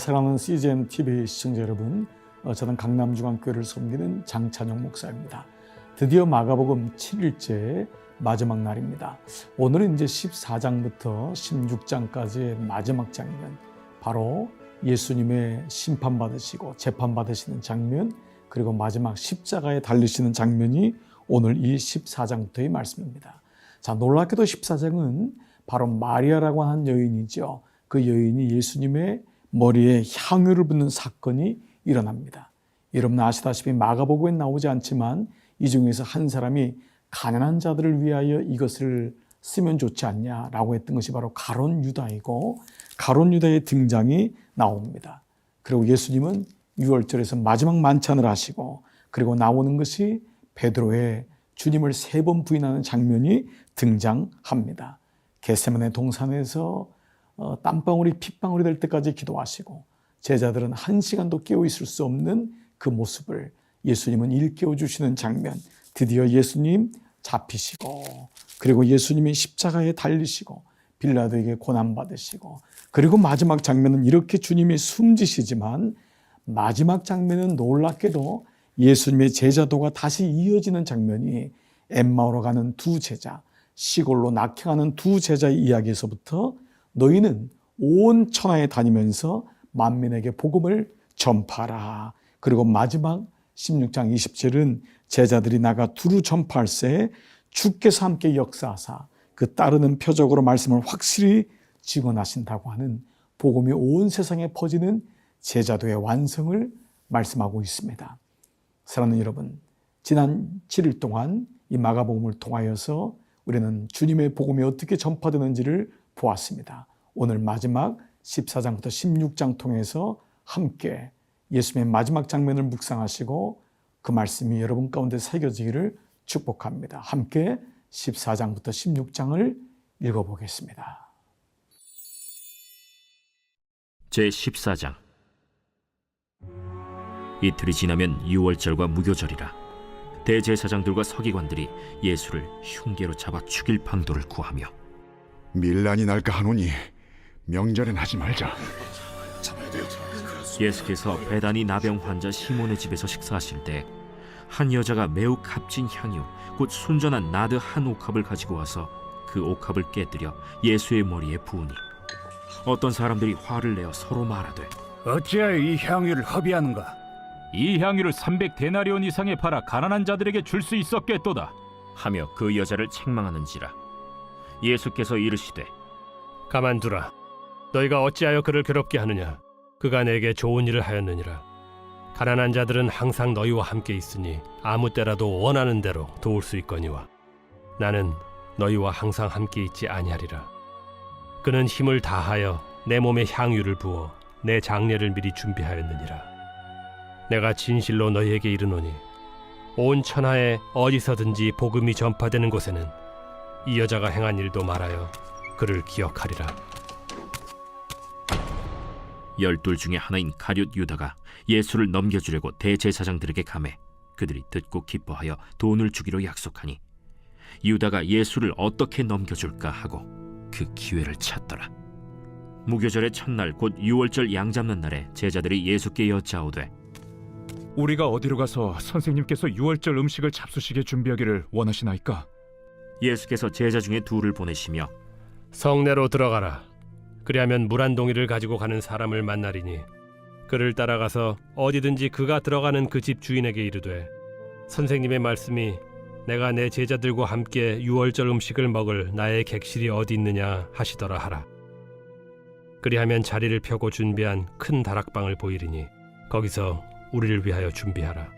사랑하는 CGN TV 시청자 여러분, 저는 강남중앙교회를 섬기는 장찬용 목사입니다. 드디어 마가복음 7일째 마지막 날입니다. 오늘은 이제 14장부터 16장까지의 마지막 장면, 바로 예수님의 심판받으시고 재판받으시는 장면, 그리고 마지막 십자가에 달리시는 장면이 오늘 이 14장부터의 말씀입니다. 자, 놀랍게도 14장은 바로 마리아라고 하는 여인이죠. 그 여인이 예수님의 머리에 향유를 붓는 사건이 일어납니다. 여러분 아시다시피 마가복음에 나오지 않지만 이 중에서 한 사람이 가난한 자들을 위하여 이것을 쓰면 좋지 않냐라고 했던 것이 바로 가룟 유다이고, 가룟 유다의 등장이 나옵니다. 그리고 예수님은 유월절에서 마지막 만찬을 하시고, 그리고 나오는 것이 베드로의 주님을 3번 부인하는 장면이 등장합니다. 겟세마네 동산에서 땀방울이 핏방울이 될 때까지 기도하시고, 제자들은 1시간도 깨어 있을 수 없는 그 모습을 예수님은 일깨워 주시는 장면, 드디어 예수님 잡히시고, 그리고 예수님이 십자가에 달리시고 빌라도에게 고난받으시고, 그리고 마지막 장면은 이렇게 주님이 숨지시지만 마지막 장면은 놀랍게도 예수님의 제자도가 다시 이어지는 장면이 엠마오로 가는 두 제자, 시골로 낙향하는 두 제자의 이야기에서부터 너희는 온 천하에 다니면서 만민에게 복음을 전파하라. 그리고 마지막 16장 20절은 제자들이 나가 두루 전파할새 주께서 함께 역사하사 그 따르는 표적으로 말씀을 확실히 증언하신다고 하는 복음이 온 세상에 퍼지는 제자도의 완성을 말씀하고 있습니다. 사랑하는 여러분, 지난 7일 동안 이 마가복음을 통하여서 우리는 주님의 복음이 어떻게 전파되는지를 보았습니다. 오늘 마지막 14장부터 16장 통해서 함께 예수님의 마지막 장면을 묵상하시고 그 말씀이 여러분 가운데 새겨지기를 축복합니다. 함께 14장부터 16장을 읽어보겠습니다. 제14장. 이틀이 지나면 유월절과 무교절이라. 대제사장들과 서기관들이 예수를 흉계로 잡아 죽일 방도를 구하며 밀란이 날까 하노니 명절엔 하지 말자. 예수께서 베다니 나병 환자 시몬의 집에서 식사하실 때 한 여자가 매우 값진 향유 곧 순전한 나드 한 옥합을 가지고 와서 그 옥합을 깨뜨려 예수의 머리에 부으니 어떤 사람들이 화를 내어 서로 말하되 어찌하여 이 향유를 허비하는가? 이 향유를 300데나리온 이상에 팔아 가난한 자들에게 줄 수 있었겠도다 하며 그 여자를 책망하는지라. 예수께서 이르시되 가만두라. 너희가 어찌하여 그를 괴롭게 하느냐? 그가 내게 좋은 일을 하였느니라. 가난한 자들은 항상 너희와 함께 있으니 아무 때라도 원하는 대로 도울 수 있거니와 나는 너희와 항상 함께 있지 아니하리라. 그는 힘을 다하여 내 몸에 향유를 부어 내 장례를 미리 준비하였느니라. 내가 진실로 너희에게 이르노니 온 천하에 어디서든지 복음이 전파되는 곳에는 이 여자가 행한 일도 말하여 그를 기억하리라. 12 중에 하나인 가룟 유다가 예수를 넘겨주려고 대제사장들에게 가매 그들이 듣고 기뻐하여 돈을 주기로 약속하니 유다가 예수를 어떻게 넘겨줄까 하고 그 기회를 찾더라. 무교절의 첫날 곧 유월절 양 잡는 날에 제자들이 예수께 여짜오되 우리가 어디로 가서 선생님께서 유월절 음식을 잡수시게 준비하기를 원하시나이까? 예수께서 제자 중에 둘을 보내시며 성내로 들어가라. 그리하면 물 한 동이를 가지고 가는 사람을 만나리니 그를 따라가서 어디든지 그가 들어가는 그 집 주인에게 이르되 선생님의 말씀이 내가 내 제자들과 함께 유월절 음식을 먹을 나의 객실이 어디 있느냐 하시더라 하라. 그리하면 자리를 펴고 준비한 큰 다락방을 보이리니 거기서 우리를 위하여 준비하라.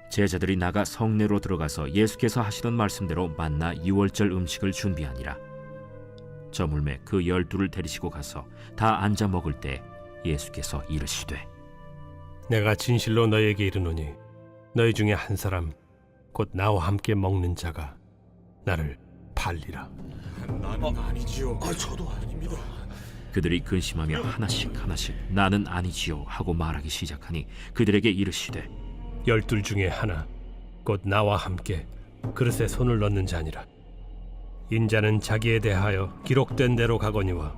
제자들이 나가 성내로 들어가서 예수께서 하시던 말씀대로 만나 유월절 음식을 준비하니라. 저물매 그 12를 데리시고 가서 다 앉아 먹을 때 예수께서 이르시되 내가 진실로 너희에게 이르노니 너희 중에 한 사람 곧 나와 함께 먹는 자가 나를 팔리라. 나는 아니지요. 저도 아닙니다. 그들이 근심하며 하나씩 나는 아니지요 하고 말하기 시작하니 그들에게 이르시되 12 중에 하나 곧 나와 함께 그릇에 손을 넣는 자니라. 인자는 자기에 대하여 기록된 대로 가거니와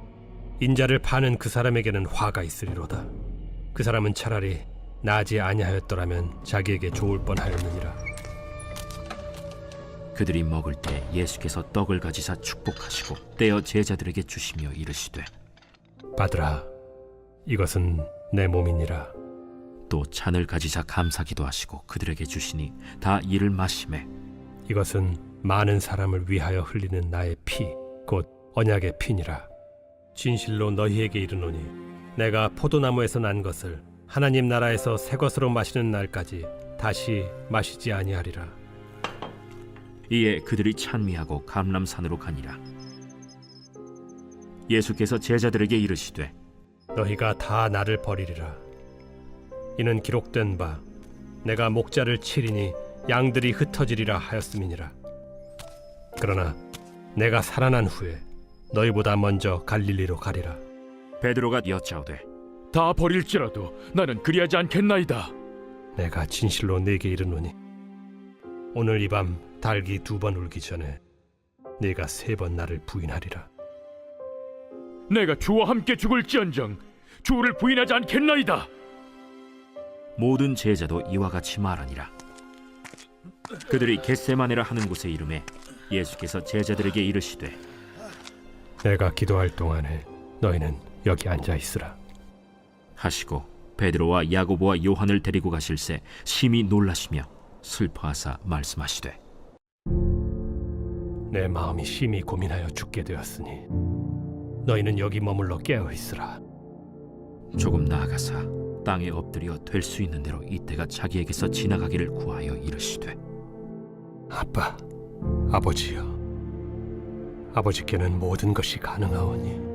인자를 파는 그 사람에게는 화가 있으리로다. 그 사람은 차라리 나지 아니하였더라면 자기에게 좋을 뻔하였느니라. 그들이 먹을 때 예수께서 떡을 가지사 축복하시고 떼어 제자들에게 주시며 이르시되 받으라, 이것은 내 몸이니라. 또 잔을 가지사 감사기도 하시고 그들에게 주시니 다 이를 마시매 이것은 많은 사람을 위하여 흘리는 나의 피, 곧 언약의 피니라. 진실로 너희에게 이르노니 내가 포도나무에서 난 것을 하나님 나라에서 새 것으로 마시는 날까지 다시 마시지 아니하리라. 이에 그들이 찬미하고 감람산으로 가니라. 예수께서 제자들에게 이르시되 너희가 다 나를 버리리라. 이는 기록된 바 내가 목자를 치리니 양들이 흩어지리라 하였음이니라. 그러나 내가 살아난 후에 너희보다 먼저 갈릴리로 가리라. 베드로가 여짜오되 다 버릴지라도 나는 그리하지 않겠나이다. 내가 진실로 네게 이르노니 오늘 이 밤 닭이 2번 울기 전에 네가 3번 나를 부인하리라. 내가 주와 함께 죽을지언정 주를 부인하지 않겠나이다. 모든 제자도 이와 같이 말하니라. 그들이 겟세마네라 하는 곳에 이르매 예수께서 제자들에게 이르시되 내가 기도할 동안에 너희는 여기 앉아 있으라. 하시고 베드로와 야고보와 요한을 데리고 가실새 심히 놀라시며 슬퍼하사 말씀하시되 내 마음이 심히 고민하여 죽게 되었으니 너희는 여기 머물러 깨어 있으라. 조금 나아가사 땅에 엎드려 될 수 있는 대로 이때가 자기에게서 지나가기를 구하여 이르시되 아빠, 아버지여, 아버지께는 모든 것이 가능하오니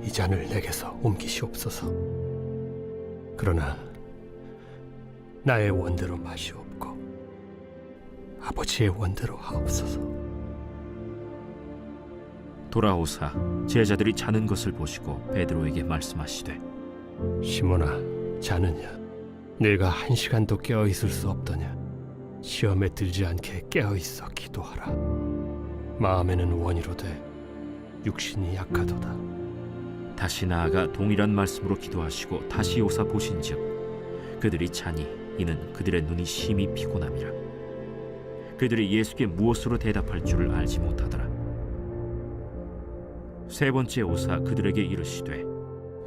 이 잔을 내게서 옮기시옵소서. 그러나 나의 원대로 마시옵고 아버지의 원대로 하옵소서. 돌아오사 제자들이 자는 것을 보시고 베드로에게 말씀하시되 시몬아, 자느냐? 네가 1시간도 깨어 있을 수 없더냐? 시험에 들지 않게 깨어 있어 기도하라. 마음에는 원이로되 육신이 약하도다. 다시 나아가 동일한 말씀으로 기도하시고 다시 오사 보신즉 그들이 자니 이는 그들의 눈이 심히 피곤함이라. 그들이 예수께 무엇으로 대답할 줄을 알지 못하더라. 3번째 오사 그들에게 이르시되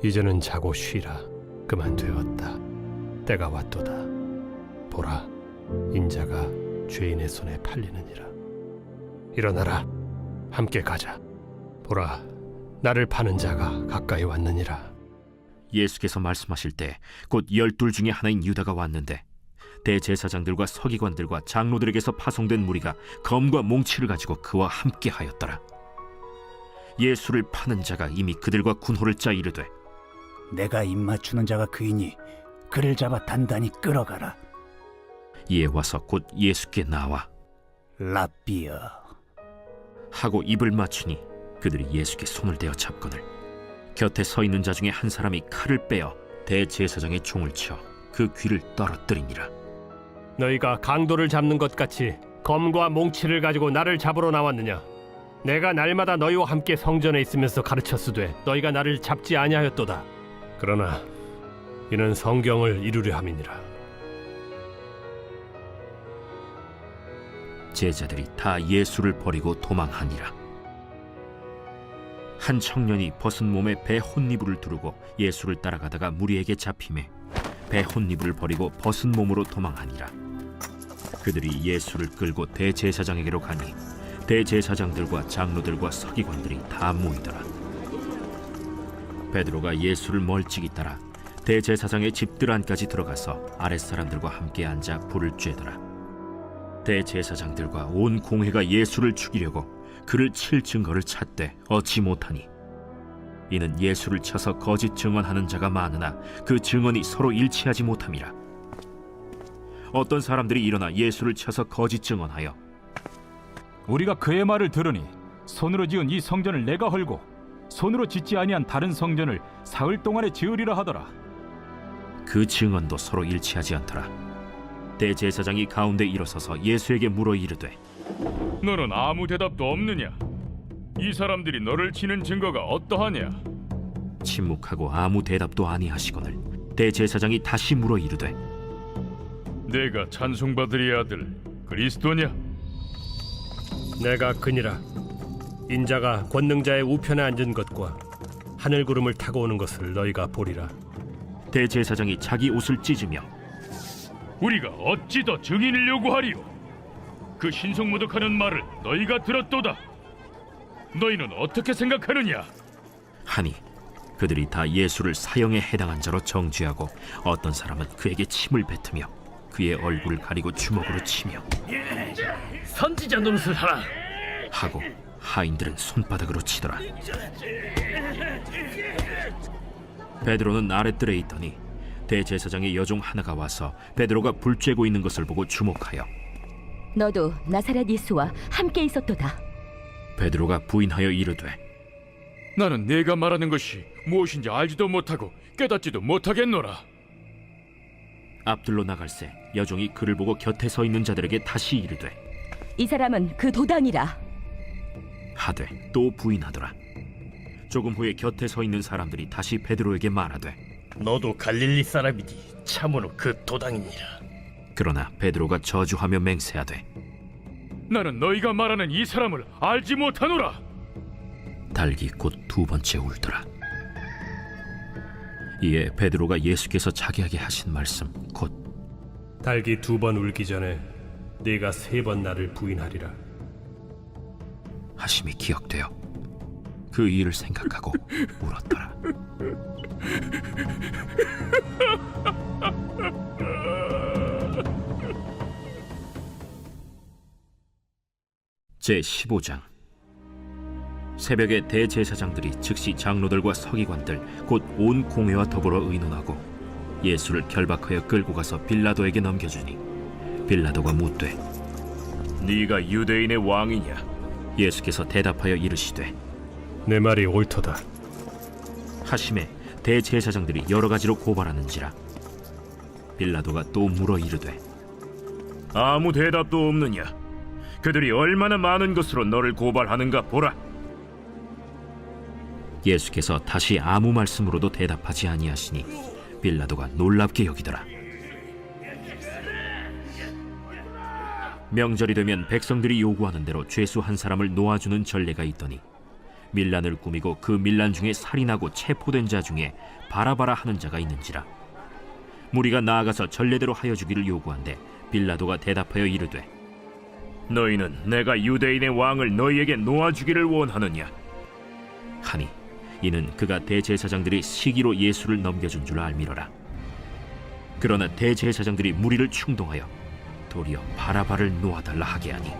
이제는 자고 쉬라. 그만 되었다. 때가 왔도다. 보라, 인자가 죄인의 손에 팔리느니라. 일어나라, 함께 가자. 보라, 나를 파는 자가 가까이 왔느니라. 예수께서 말씀하실 때 곧 12 중에 하나인 유다가 왔는데 대제사장들과 서기관들과 장로들에게서 파송된 무리가 검과 몽치를 가지고 그와 함께 하였더라. 예수를 파는 자가 이미 그들과 군호를 짜 이르되 내가 입맞추는 자가 그이니 그를 잡아 단단히 끌어가라. 이에 와서 곧 예수께 나와 랍비여. 하고 입을 맞추니 그들이 예수께 손을 대어 잡거늘 곁에 서 있는 자 중에 한 사람이 칼을 빼어 대제사장의 총을 쳐 그 귀를 떨어뜨리니라. 너희가 강도를 잡는 것 같이 검과 몽치를 가지고 나를 잡으러 나왔느냐? 내가 날마다 너희와 함께 성전에 있으면서 가르쳤으되 너희가 나를 잡지 아니하였도다. 그러나 이는 성경을 이루려 함이니라. 제자들이 다 예수를 버리고 도망하니라. 한 청년이 벗은 몸에 배 혼니부를 두르고 예수를 따라가다가 무리에게 잡히매 배 혼니부를 버리고 벗은 몸으로 도망하니라. 그들이 예수를 끌고 대제사장에게로 가니 대제사장들과 장로들과 서기관들이 다 모이더라. 베드로가 예수를 멀찍이 따라 대제사장의 집들 안까지 들어가서 아랫사람들과 함께 앉아 불을 쬐더라. 대제사장들과 온 공회가 예수를 죽이려고 그를 칠 증거를 찾되 얻지 못하니 이는 예수를 쳐서 거짓 증언하는 자가 많으나 그 증언이 서로 일치하지 못함이라. 어떤 사람들이 일어나 예수를 쳐서 거짓 증언하여 우리가 그의 말을 들으니 손으로 지은 이 성전을 내가 헐고 손으로 짓지 아니한 다른 성전을 사흘 동안에 지으리라 하더라. 그 증언도 서로 일치하지 않더라. 대제사장이 가운데 일어서서 예수에게 물어 이르되 너는 아무 대답도 없느냐? 이 사람들이 너를 치는 증거가 어떠하냐? 침묵하고 아무 대답도 아니하시거늘 대제사장이 다시 물어 이르되 내가 찬송받으리 아들 그리스도냐? 내가 그니라. 인자가 권능자의 우편에 앉은 것과 하늘 구름을 타고 오는 것을 너희가 보리라. 대제사장이 자기 옷을 찢으며 우리가 어찌 더 증인을 요구하리요? 그 신성모독하는 말을 너희가 들었도다. 너희는 어떻게 생각하느냐? 하니 그들이 다 예수를 사형에 해당한 자로 정죄하고 어떤 사람은 그에게 침을 뱉으며 그의 얼굴을 가리고 주먹으로 치며 선지자 노릇을 하라. 하고 하인들은 손바닥으로 치더라. 베드로는 아랫뜰에 있더니 대제사장의 여종 하나가 와서 베드로가 불 쬐고 있는 것을 보고 주목하여 너도 나사렛 예수와 함께 있었도다. 베드로가 부인하여 이르되 나는 네가 말하는 것이 무엇인지 알지도 못하고 깨닫지도 못하겠노라. 앞들로 나갈새 여종이 그를 보고 곁에 서 있는 자들에게 다시 이르되 이 사람은 그 도당이라. 하되 또 부인하더라. 조금 후에 곁에 서 있는 사람들이 다시 베드로에게 말하되 너도 갈릴리 사람이니 참으로 그 도당이니라. 그러나 베드로가 저주하며 맹세하되 나는 너희가 말하는 이 사람을 알지 못하노라. 달기 곧 두 번째 울더라. 이에 베드로가 예수께서 자기에게 하신 말씀 곧 달기 2번 울기 전에 네가 3번 나를 부인하리라. 하심이 기억되어 그 일을 생각하고 울었더라. 제 15장. 새벽에 대제사장들이 즉시 장로들과 서기관들 곧 온 공회와 더불어 의논하고 예수를 결박하여 끌고 가서 빌라도에게 넘겨주니 빌라도가 묻되 네가 유대인의 왕이냐? 예수께서 대답하여 이르시되 내 말이 옳도다. 하심에 대제사장들이 여러 가지로 고발하는지라. 빌라도가 또 물어 이르되 아무 대답도 없느냐? 그들이 얼마나 많은 것으로 너를 고발하는가 보라. 예수께서 다시 아무 말씀으로도 대답하지 아니하시니 빌라도가 놀랍게 여기더라. 명절이 되면 백성들이 요구하는 대로 죄수 한 사람을 놓아주는 전례가 있더니 밀란을 꾸미고 그 밀란 중에 살인하고 체포된 자 중에 바라바라 하는 자가 있는지라. 무리가 나아가서 전례대로 하여 주기를 요구한데 빌라도가 대답하여 이르되 너희는 내가 유대인의 왕을 너희에게 놓아주기를 원하느냐? 하니 이는 그가 대제사장들이 시기로 예수를 넘겨준 줄 알미러라. 그러나 대제사장들이 무리를 충동하여 도리어 바라바를 놓아달라 하게 하니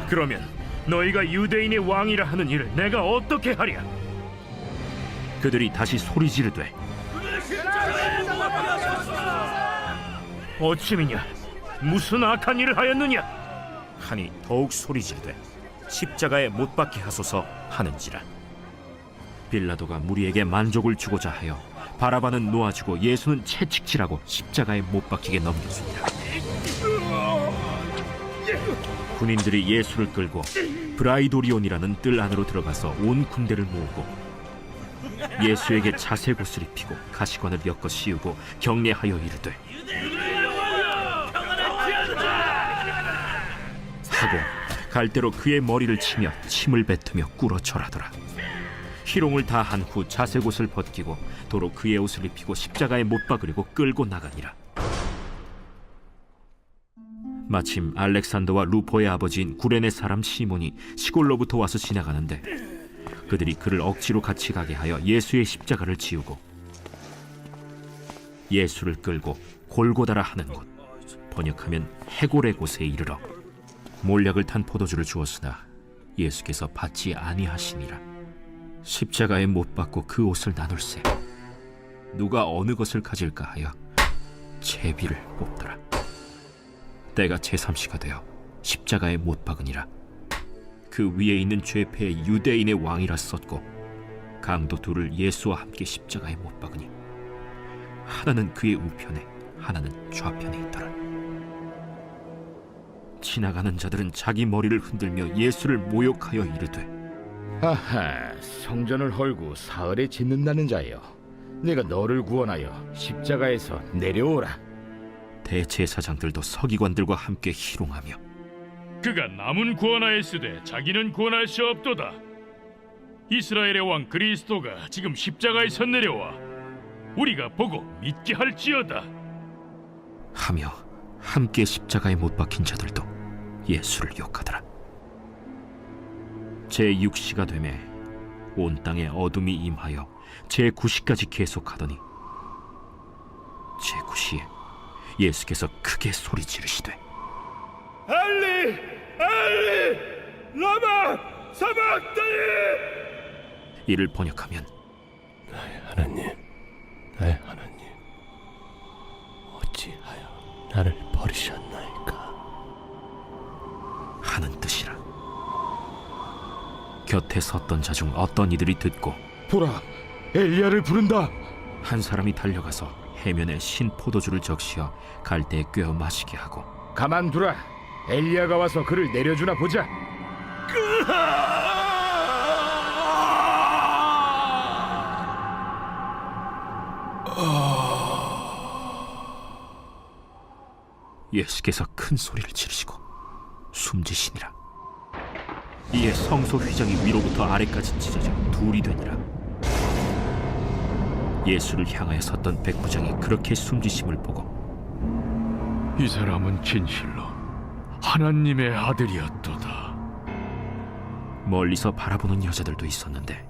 그러면 너희가 유대인의 왕이라 하는 일을 내가 어떻게 하랴? 그들이 다시 소리 지르되 어찌미냐? 무슨 악한 일을 하였느냐? 하니 더욱 소리 지르되 십자가에 못 박게 하소서 하는지라. 빌라도가 무리에게 만족을 주고자 하여 바라바는 놓아주고 예수는 채찍질하고 십자가에 못 박히게 넘겨주니라. 군인들이 예수를 끌고 브라이도리온이라는 뜰 안으로 들어가서 온 군대를 모으고 예수에게 자색옷을 입히고 가시관을 엮어 씌우고 경례하여 이르되 하고 갈대로 그의 머리를 치며 침을 뱉으며 꿇어 절하더라. 희롱을 다 한 후 자색옷을 벗기고 도로 그의 옷을 입히고 십자가에 못 박으려고 끌고 나가니라. 마침 알렉산더와 루포의 아버지인 구레네 사람 시몬이 시골로부터 와서 지나가는데 그들이 그를 억지로 같이 가게 하여 예수의 십자가를 지우고 예수를 끌고 골고다라 하는 곳, 번역하면 해골의 곳에 이르러 몰약을 탄 포도주를 주었으나 예수께서 받지 아니하시니라. 십자가에 못 박고 그 옷을 나눌세 누가 어느 것을 가질까 하여 제비를 뽑더라. 때가 제3시가 되어 십자가에 못 박으니라. 그 위에 있는 죄패의 유대인의 왕이라 썼고 강도 둘을 예수와 함께 십자가에 못 박으니 하나는 그의 우편에 하나는 좌편에 있더라. 지나가는 자들은 자기 머리를 흔들며 예수를 모욕하여 이르되 하하, 성전을 헐고 사흘에 짓는다는 자여, 내가 너를 구원하여 십자가에서 내려오라. 대제사장들도 서기관들과 함께 희롱하며 그가 남은 구원하였으되 자기는 구원할 수 없도다. 이스라엘의 왕 그리스도가 지금 십자가에서 내려와 우리가 보고 믿게 할지어다 하며 함께 십자가에 못 박힌 자들도 예수를 욕하더라. 제6시가 되매 온 땅에 어둠이 임하여 제9시까지 계속하더니 제9시에 예수께서 크게 소리 지르시되 엘리 엘리 라마 사박다니. 이를 번역하면 하나님, 나의 하나님, 어찌하여 나를 버리셨나이까 하는 뜻이라. 곁에 섰던 자 중 어떤 이들이 듣고 보라, 엘리야를 부른다. 한 사람이 달려가서 해면에 신 포도주를 적시어 갈대에 꿰어 마시게 하고 가만두라. 엘리야가 와서 그를 내려주나 보자. 예수께서 큰 소리를 지르시고 숨지시니라. 이에 성소 휘장이 위로부터 아래까지 찢어져 둘이 되니라. 예수를 향하여 섰던 백부장이 그렇게 숨지심을 보고 이 사람은 진실로 하나님의 아들이었도다. 멀리서 바라보는 여자들도 있었는데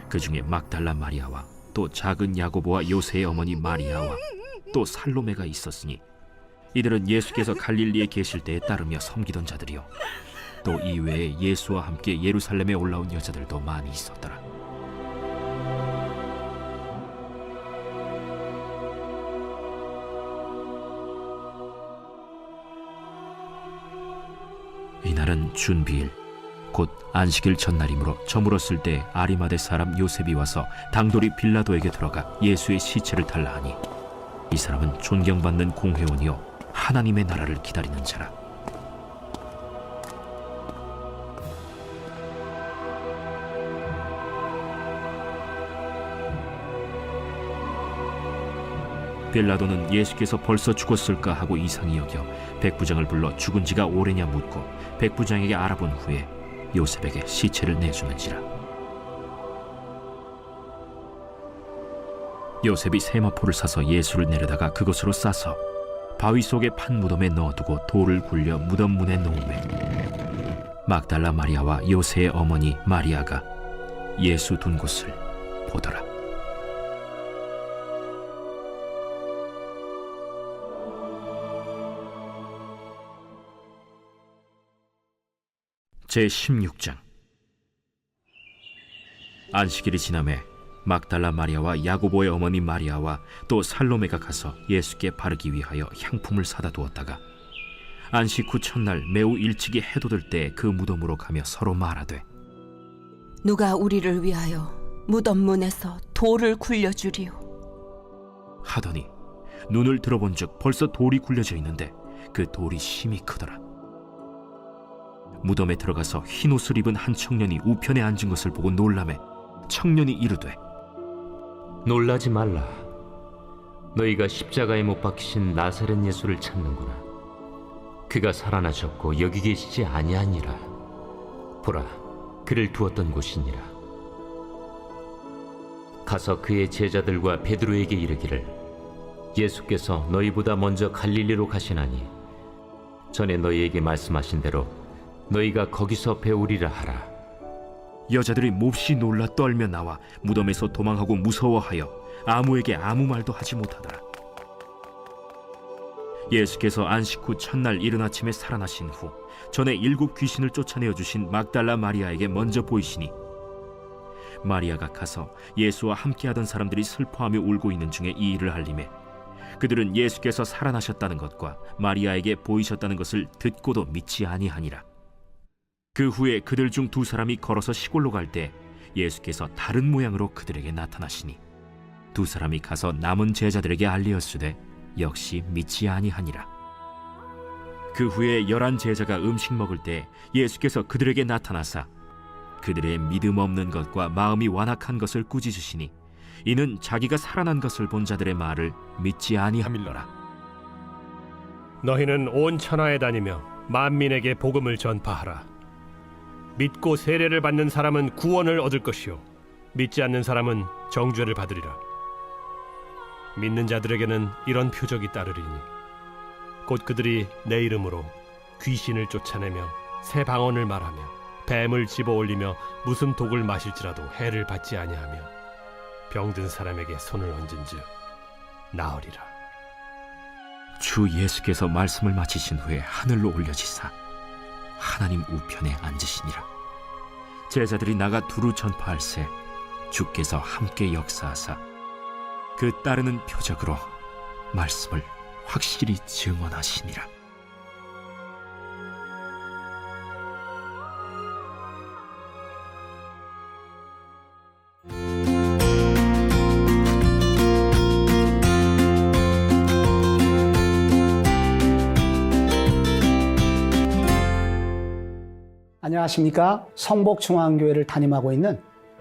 그 중에 막달라 마리아와 또 작은 야고보와 요새의 어머니 마리아와 또 살로메가 있었으니 이들은 예수께서 갈릴리에 계실 때에 따르며 섬기던 자들이요 또 이외에 예수와 함께 예루살렘에 올라온 여자들도 많이 있었더라. 이날은 준비일 곧 안식일 전날이므로 저물었을 때 아리마대 사람 요셉이 와서 당돌이 빌라도에게 들어가 예수의 시체를 달라 하니 이 사람은 존경받는 공회원이요 하나님의 나라를 기다리는 자라. 빌라도는 예수께서 벌써 죽었을까 하고 이상히 여겨 백부장을 불러 죽은 지가 오래냐 묻고 백부장에게 알아본 후에 요셉에게 시체를 내주는지라. 요셉이 세마포를 사서 예수를 내려다가 그것으로 싸서 바위 속에 판 무덤에 넣어두고 돌을 굴려 무덤 문에 놓으매 막달라 마리아와 요새의 어머니 마리아가 예수 둔 곳을 보더라. 제16장. 안식일이 지나매 막달라 마리아와 야고보의 어머니 마리아와 또 살로메가 가서 예수께 바르기 위하여 향품을 사다 두었다가 안식 후 첫날 매우 일찍이 해돋을 때 그 무덤으로 가며 서로 말하되 누가 우리를 위하여 무덤 문에서 돌을 굴려주리오 하더니 눈을 들어본즉 벌써 돌이 굴려져 있는데 그 돌이 심히 크더라. 무덤에 들어가서 흰 옷을 입은 한 청년이 우편에 앉은 것을 보고 놀라매 청년이 이르되 놀라지 말라. 너희가 십자가에 못 박히신 나사렛 예수를 찾는구나. 그가 살아나셨고 여기 계시지 아니하니라. 보라, 그를 두었던 곳이니라. 가서 그의 제자들과 베드로에게 이르기를 예수께서 너희보다 먼저 갈릴리로 가시나니 전에 너희에게 말씀하신 대로 너희가 거기서 배우리라 하라. 여자들이 몹시 놀라 떨며 나와 무덤에서 도망하고 무서워하여 아무에게 아무 말도 하지 못하더라. 예수께서 안식 후 첫날 이른 아침에 살아나신 후 전에 7 귀신을 쫓아내어 주신 막달라 마리아에게 먼저 보이시니 마리아가 가서 예수와 함께하던 사람들이 슬퍼하며 울고 있는 중에 이 일을 알림해 그들은 예수께서 살아나셨다는 것과 마리아에게 보이셨다는 것을 듣고도 믿지 아니하니라. 그 후에 그들 중 2 사람이 걸어서 시골로 갈 때 예수께서 다른 모양으로 그들에게 나타나시니 2 사람이 가서 남은 제자들에게 알리었으되 역시 믿지 아니하니라. 그 후에 11 제자가 음식 먹을 때 예수께서 그들에게 나타나사 그들의 믿음 없는 것과 마음이 완악한 것을 꾸짖으시니 이는 자기가 살아난 것을 본 자들의 말을 믿지 아니함일러라. 너희는 온 천하에 다니며 만민에게 복음을 전파하라. 믿고 세례를 받는 사람은 구원을 얻을 것이요 믿지 않는 사람은 정죄를 받으리라. 믿는 자들에게는 이런 표적이 따르리니 곧 그들이 내 이름으로 귀신을 쫓아내며 새 방언을 말하며 뱀을 집어올리며 무슨 독을 마실지라도 해를 받지 아니하며 병든 사람에게 손을 얹은즉 나으리라. 주 예수께서 말씀을 마치신 후에 하늘로 올려지사 하나님 우편에 앉으시니라. 제자들이 나가 두루 전파할새 주께서 함께 역사하사 그 따르는 표적으로 말씀을 확실히 증언하시니라. 안녕하십니까. 성복중앙교회를 담임하고 있는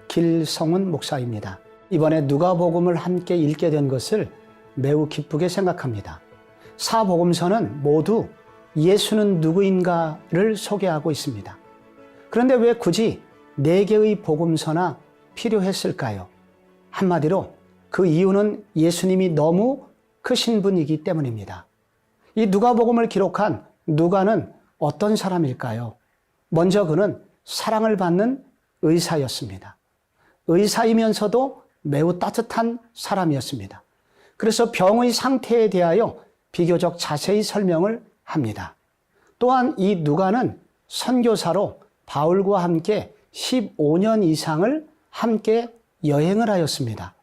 길성훈 목사입니다. 이번에 누가복음을 함께 읽게 된 것을 매우 기쁘게 생각합니다. 사복음서는 모두 예수는 누구인가를 소개하고 있습니다. 그런데 왜 굳이 4개의 복음서나 필요했을까요? 한마디로 그 이유는 예수님이 너무 크신 분이기 때문입니다. 이 누가복음을 기록한 누가는 어떤 사람일까요? 먼저 그는 사랑을 받는 의사였습니다. 의사이면서도 매우 따뜻한 사람이었습니다. 그래서 병의 상태에 대하여 비교적 자세히 설명을 합니다. 또한 이 누가는 선교사로 바울과 함께 15년 이상을 함께 여행을 하였습니다.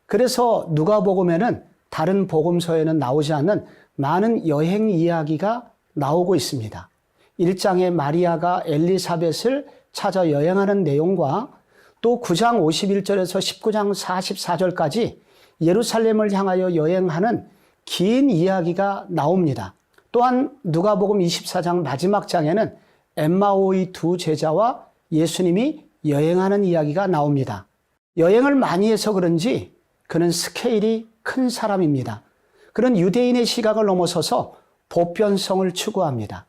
그래서 누가복음에는 다른 복음서에는 나오지 않는 많은 여행 이야기가 나오고 있습니다. 1장에 마리아가 엘리사벳을 찾아 여행하는 내용과 또 9장 51절에서 19장 44절까지 예루살렘을 향하여 여행하는 긴 이야기가 나옵니다. 또한 누가복음 24장 마지막 장에는 엠마오의 2 제자와 예수님이 여행하는 이야기가 나옵니다. 여행을 많이 해서 그런지 그는 스케일이 큰 사람입니다. 그는 유대인의 시각을 넘어서서 보편성을 추구합니다.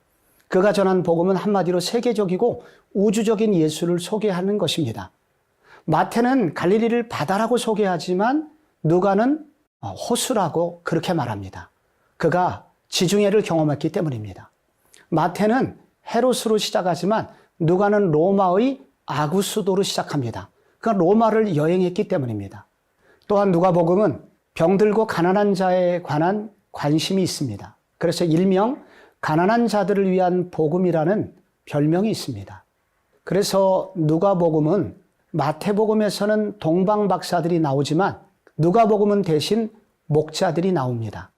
그가 전한 복음은 한마디로 세계적이고 우주적인 예수를 소개하는 것입니다. 마태는 갈릴리를 바다라고 소개하지만 누가는 호수라고 그렇게 말합니다. 그가 지중해를 경험했기 때문입니다. 마태는 헤롯으로 시작하지만 누가는 로마의 아구수도로 시작합니다. 그가 로마를 여행했기 때문입니다. 또한 누가복음은 병들고 가난한 자에 관한 관심이 있습니다. 그래서 일명 가난한 자들을 위한 복음이라는 별명이 있습니다. 그래서 누가복음은 마태복음에서는 동방박사들이 나오지만 누가복음은 대신 목자들이 나옵니다.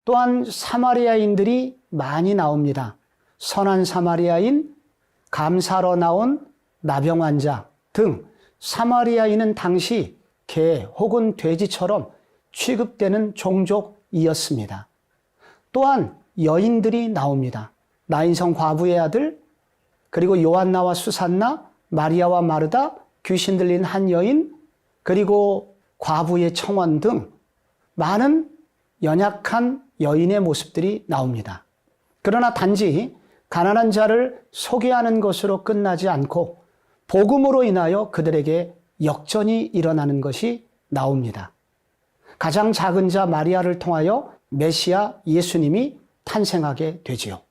또한 사마리아인들이 많이 나옵니다. 선한 사마리아인, 감사로 나온 나병 환자 등 사마리아인은 당시 개 혹은 돼지처럼 취급되는 종족이었습니다. 또한 여인들이 나옵니다. 나인성 과부의 아들, 그리고 요한나와 수산나, 마리아와 마르다, 귀신 들린 한 여인, 그리고 과부의 청원 등 많은 연약한 여인의 모습들이 나옵니다. 그러나 단지 가난한 자를 소개하는 것으로 끝나지 않고 복음으로 인하여 그들에게 역전이 일어나는 것이 나옵니다. 가장 작은 자 마리아를 통하여 메시아 예수님이 탄생하게 되지요.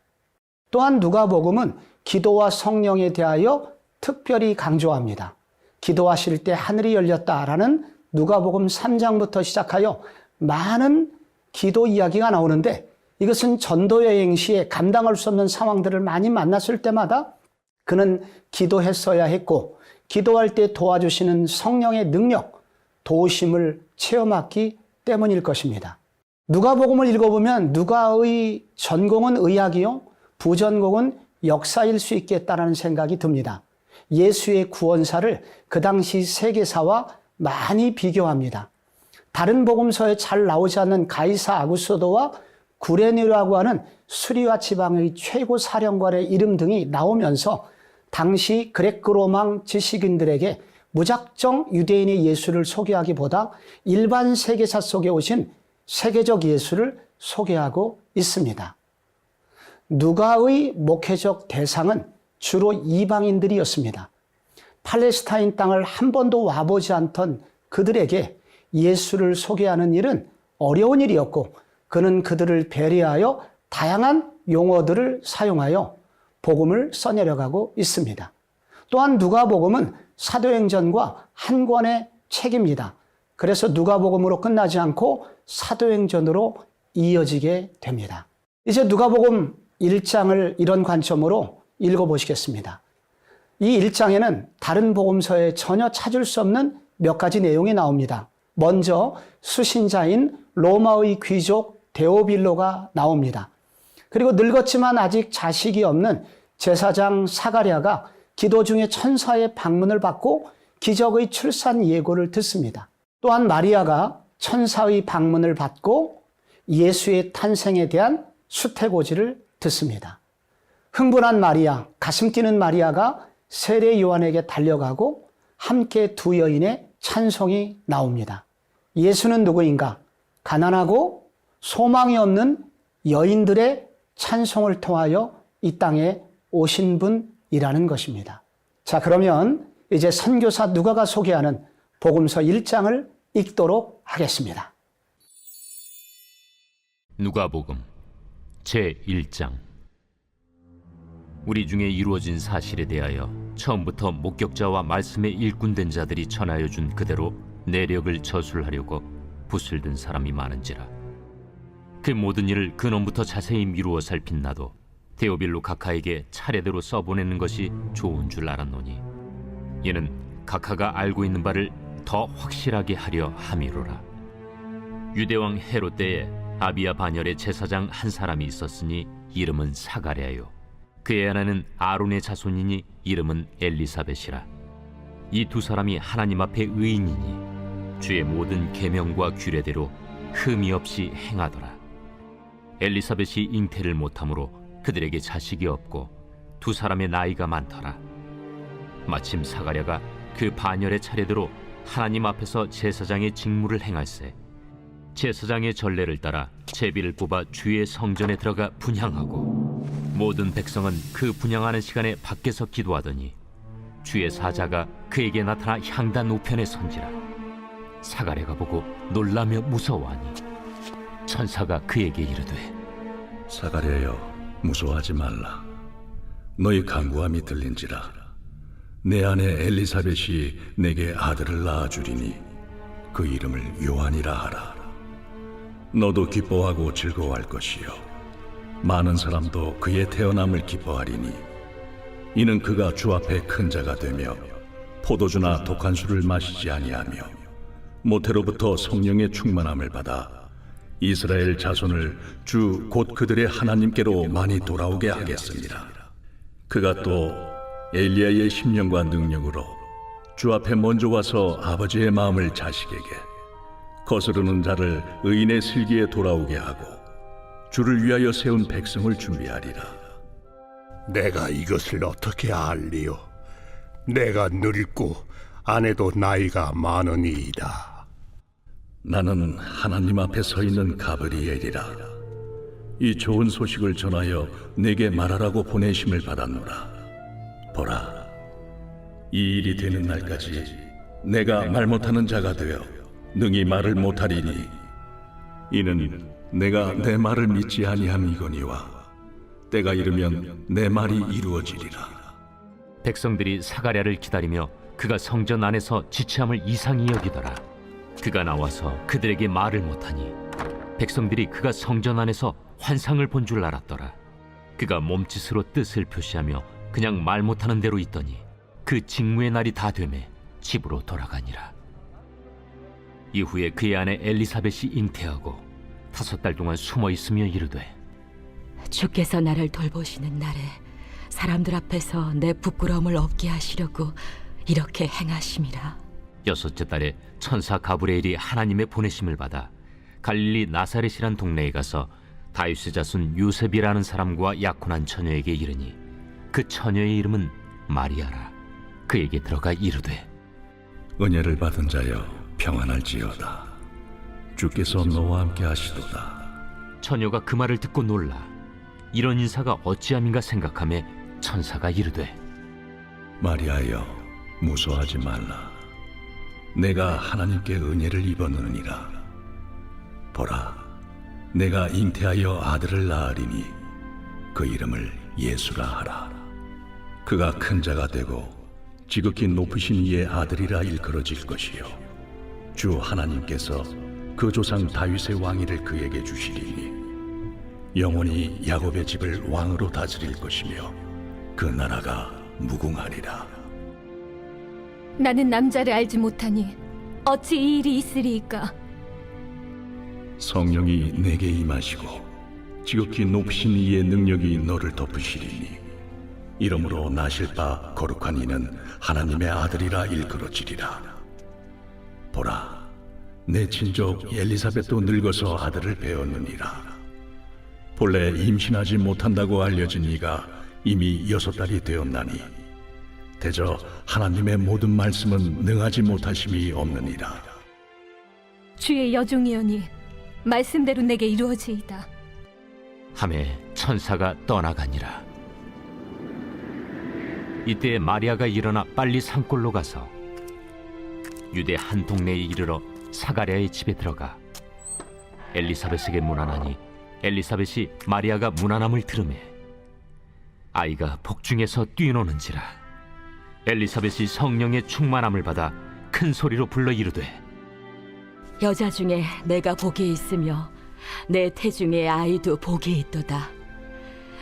또한 누가복음은 기도와 성령에 대하여 특별히 강조합니다. 기도하실 때 하늘이 열렸다라는 누가복음 3장부터 시작하여 많은 기도 이야기가 나오는데 이것은 전도 여행 시에 감당할 수 없는 상황들을 많이 만났을 때마다 그는 기도했어야 했고 기도할 때 도와주시는 성령의 능력, 도우심을 체험했기 때문일 것입니다. 누가복음을 읽어보면 누가의 전공은 의학이요, 부전공은 역사일 수 있겠다라는 생각이 듭니다. 예수의 구원사를 그 당시 세계사와 많이 비교합니다. 다른 복음서에 잘 나오지 않는 가이사 아구스도와 구레네라고 하는 수리아 지방의 최고 사령관의 이름 등이 나오면서 당시 그레코로망 지식인들에게 무작정 유대인의 예수를 소개하기보다 일반 세계사 속에 오신 세계적 예수를 소개하고 있습니다. 누가의 목회적 대상은 주로 이방인들이었습니다. 팔레스타인 땅을 한 번도 와보지 않던 그들에게 예수를 소개하는 일은 어려운 일이었고, 그는 그들을 배려하여 다양한 용어들을 사용하여 복음을 써내려가고 있습니다. 또한 누가복음은 사도행전과 한 권의 책입니다. 그래서 누가복음으로 끝나지 않고 사도행전으로 이어지게 됩니다. 이제 누가복음 1장을 이런 관점으로 읽어보시겠습니다. 이 1장에는 다른 복음서에 전혀 찾을 수 없는 몇 가지 내용이 나옵니다. 먼저 수신자인 로마의 귀족 데오빌로가 나옵니다. 그리고 늙었지만 아직 자식이 없는 제사장 사가랴가 기도 중에 천사의 방문을 받고 기적의 출산 예고를 듣습니다. 또한 마리아가 천사의 방문을 받고 예수의 탄생에 대한 수태고지를 듣습니다. 흥분한 마리아, 가슴 뛰는 마리아가 세례 요한에게 달려가고 함께 두 여인의 찬송이 나옵니다. 예수는 누구인가? 가난하고 소망이 없는 여인들의 찬송을 통하여 이 땅에 오신 분이라는 것입니다. 자, 그러면 이제 선교사 누가가 소개하는 복음서 1장을 읽도록 하겠습니다. 누가복음 제1장. 우리 중에 이루어진 사실에 대하여 처음부터 목격자와 말씀에 일꾼된 자들이 전하여 준 그대로 내력을 저술하려고 붓을 든 사람이 많은지라. 그 모든 일을 근원부터 자세히 미루어 살핀 나도 데오빌로 각하에게 차례대로 써보내는 것이 좋은 줄 알았노니, 이는 각하가 알고 있는 바를 더 확실하게 하려 함이로라. 유대왕 헤롯 때에 아비야 반열의 제사장 한 사람이 있었으니 이름은 사가랴요. 그의 아내는 아론의 자손이니 이름은 엘리사벳이라. 이 두 사람이 하나님 앞에 의인이니 주의 모든 계명과 규례대로 흠이 없이 행하더라. 엘리사벳이 잉태를 못하므로 그들에게 자식이 없고 두 사람의 나이가 많더라. 마침 사가랴가 그 반열의 차례대로 하나님 앞에서 제사장의 직무를 행할세 제사장의 전례를 따라 제비를 뽑아 주의 성전에 들어가 분향하고, 모든 백성은 그 분향하는 시간에 밖에서 기도하더니 주의 사자가 그에게 나타나 향단 우편에 선지라. 사가랴가 보고 놀라며 무서워하니 천사가 그에게 이르되, 사가랴여, 무서워하지 말라. 너희 간구함이 들린지라. 내 아내 엘리사벳이 내게 아들을 낳아주리니 그 이름을 요한이라 하라. 너도 기뻐하고 즐거워할 것이요 많은 사람도 그의 태어남을 기뻐하리니, 이는 그가 주 앞에 큰 자가 되며 포도주나 독한 술을 마시지 아니하며 모태로부터 성령의 충만함을 받아 이스라엘 자손을 주 곧 그들의 하나님께로 많이 돌아오게 하겠습니다. 그가 또 엘리야의 심령과 능력으로 주 앞에 먼저 와서 아버지의 마음을 자식에게, 거스르는 자를 의인의 슬기에 돌아오게 하고 주를 위하여 세운 백성을 준비하리라. 내가 이것을 어떻게 알리요? 내가 늙고 아내도 나이가 많으니이다. 나는 하나님 앞에 서 있는 가브리엘이라. 이 좋은 소식을 전하여 내게 말하라고 보내심을 받았노라. 보라, 이 일이 되는 날까지 내가 말 못하는 자가 되어 능히 말을 못하리니, 이는 내가 내 말을 믿지 아니함이거니와 때가 이르면 내 말이 이루어지리라. 백성들이 사가랴를 기다리며 그가 성전 안에서 지체함을 이상히 여기더라. 그가 나와서 그들에게 말을 못하니 백성들이 그가 성전 안에서 환상을 본 줄 알았더라. 그가 몸짓으로 뜻을 표시하며 그냥 말 못하는 대로 있더니 그 직무의 날이 다 되매 집으로 돌아가니라. 이후에 그의 아내 엘리사벳이 잉태하고 5달 동안 숨어 있으며 이르되, 주께서 나를 돌보시는 날에 사람들 앞에서 내 부끄러움을 없게 하시려고 이렇게 행하심이라. 6째 달에 천사 가브리엘이 하나님의 보내심을 받아 갈릴리 나사렛이란 동네에 가서 다윗의 자손 요셉이라는 사람과 약혼한 처녀에게 이르니 그 처녀의 이름은 마리아라. 그에게 들어가 이르되 은혜를 받은 자여 평안할지어다. 주께서 너와 함께 하시도다. 처녀가 그 말을 듣고 놀라 이런 인사가 어찌함인가 생각하며 천사가 이르되 마리아여 무서워하지 말라. 내가 하나님께 은혜를 입었느니라. 보라, 내가 잉태하여 아들을 낳으리니 그 이름을 예수라 하라. 그가 큰 자가 되고 지극히 높으신 이의 아들이라 일컬어질 것이요 주 하나님께서 그 조상 다윗의 왕위를 그에게 주시리니 영원히 야곱의 집을 왕으로 다스릴 것이며 그 나라가 무궁하리라. 나는 남자를 알지 못하니 어찌 이 일이 있으리이까? 성령이 내게 임하시고 지극히 높으신 이의 능력이 너를 덮으시리니 이러므로 나실 바 거룩한 이는 하나님의 아들이라 일컬어지리라. 보라, 내 친족 엘리사벳도 늙어서 아들을 배었느니라. 본래 임신하지 못한다고 알려진 이가 이미 6달이 되었나니 대저 하나님의 모든 말씀은 능하지 못하심이 없느니라. 주의 여종이오니 말씀대로 내게 이루어지이다. 하매 천사가 떠나가니라. 이때 마리아가 일어나 빨리 산골로 가서 유대 한 동네에 이르러 사가랴의 집에 들어가 엘리사벳에게 문안하니 엘리사벳이 마리아가 문안함을 들으매 아이가 복중에서 뛰노는지라. 엘리사벳이 성령의 충만함을 받아 큰 소리로 불러 이르되 여자 중에 내가 복이 있으며 내 태중에 아이도 복이 있도다.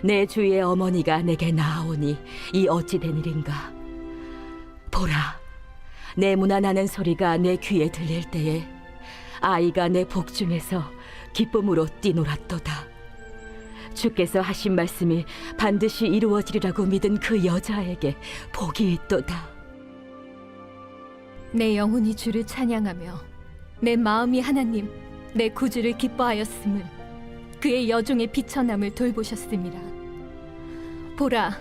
내 주의 어머니가 내게 나아오니 이 어찌 된 일인가? 보라, 내 문안하는 소리가 내 귀에 들릴 때에 아이가 내 복중에서 기쁨으로 뛰놀았도다. 주께서 하신 말씀이 반드시 이루어지리라고 믿은 그 여자에게 복이 있도다. 내 영혼이 주를 찬양하며 내 마음이 하나님 내 구주를 기뻐하였음은 그의 여종의 비천함을 돌보셨음이라. 보라,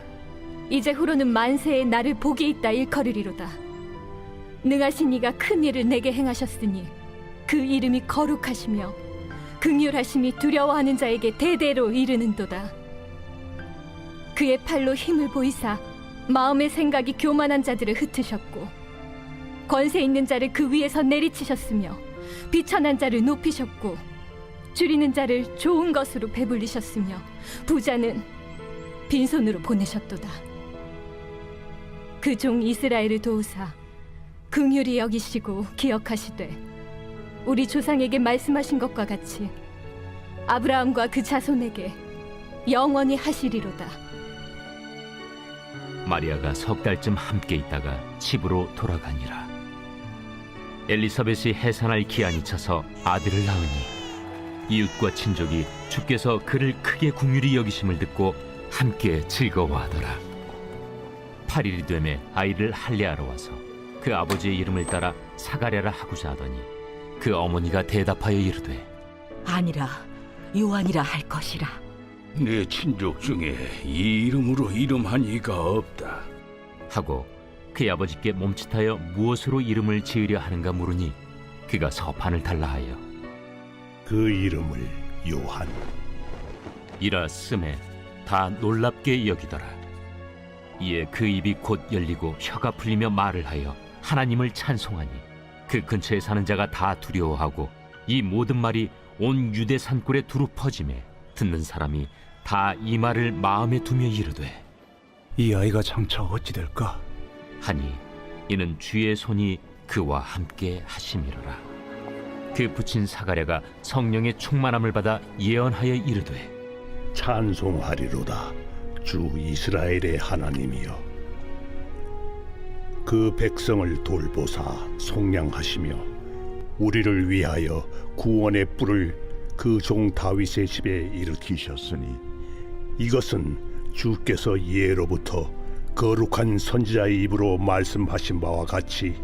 이제 후로는 만세에 나를 복이 있다 일컬으리로다. 능하신 이가 큰 일을 내게 행하셨으니 그 이름이 거룩하시며 긍휼하심이 두려워하는 자에게 대대로 이르는도다. 그의 팔로 힘을 보이사 마음의 생각이 교만한 자들을 흩으셨고 권세 있는 자를 그 위에서 내리치셨으며 비천한 자를 높이셨고 줄이는 자를 좋은 것으로 배불리셨으며 부자는 빈손으로 보내셨도다. 그 종 이스라엘을 도우사 긍휼히 여기시고 기억하시되 우리 조상에게 말씀하신 것과 같이 아브라함과 그 자손에게 영원히 하시리로다. 마리아가 3달쯤 함께 있다가 집으로 돌아가니라. 엘리사벳이 해산할 기한이 차서 아들을 낳으니 이웃과 친족이 주께서 그를 크게 긍휼히 여기심을 듣고 함께 즐거워하더라. 8일이 되매 아이를 할례하러 와서 그 아버지의 이름을 따라 사가랴라 하고자 하더니 그 어머니가 대답하여 이르되 아니라 요한이라 할 것이라. 내 친족 중에 이 이름으로 이름한 이가 없다 하고 그의 아버지께 몸짓하여 무엇으로 이름을 지으려 하는가 물으니 그가 서판을 달라 하여 그 이름을 요한 이라 쓰매 다 놀랍게 여기더라. 이에 그 입이 곧 열리고 혀가 풀리며 말을 하여 하나님을 찬송하니 그 근처에 사는 자가 다 두려워하고 이 모든 말이 온 유대 산골에 두루 퍼지매 듣는 사람이 다 이 말을 마음에 두며 이르되 이 아이가 장차 어찌 될까? 하니 이는 주의 손이 그와 함께 하심이로라. 그 부친 사가랴가 성령의 충만함을 받아 예언하여 이르되 찬송하리로다 주 이스라엘의 하나님이여. 그 백성을 돌보사 속량하시며 우리를 위하여 구원의 뿔을 그 종 다윗의 집에 일으키셨으니 이것은 주께서 예로부터 거룩한 선지자의 입으로 말씀하신 바와 같이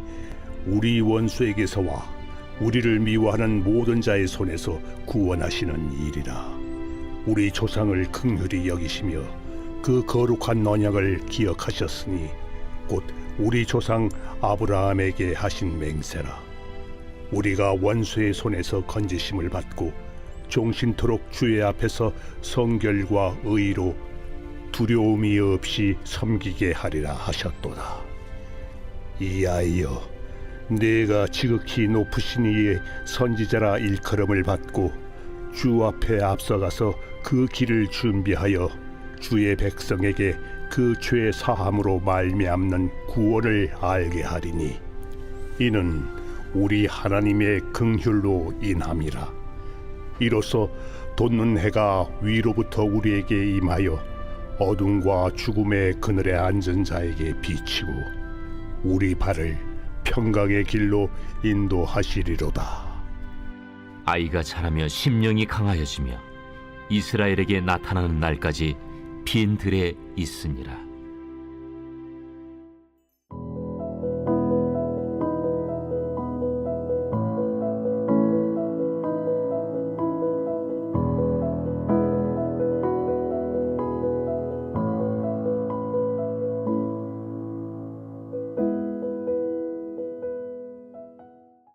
우리 원수에게서와 우리를 미워하는 모든 자의 손에서 구원하시는 일이라. 우리 조상을 긍휼히 여기시며 그 거룩한 언약을 기억하셨으니 곧 우리 조상 아브라함에게 하신 맹세라. 우리가 원수의 손에서 건지심을 받고 종신토록 주의 앞에서 성결과 의로 두려움이 없이 섬기게 하리라 하셨도다. 이하여 내가 지극히 높으신 이의 선지자라 일컬음을 받고 주 앞에 앞서가서 그 길을 준비하여 주의 백성에게 그 죄 사함으로 말미암는 구원을 알게 하리니 이는 우리 하나님의 긍휼로 인함이라. 이로써 돋는 해가 위로부터 우리에게 임하여 어둠과 죽음의 그늘에 앉은 자에게 비치고 우리 발을 평강의 길로 인도하시리로다. 아이가 자라며 심령이 강하여지며 이스라엘에게 나타나는 날까지 빈 들에 있으니라.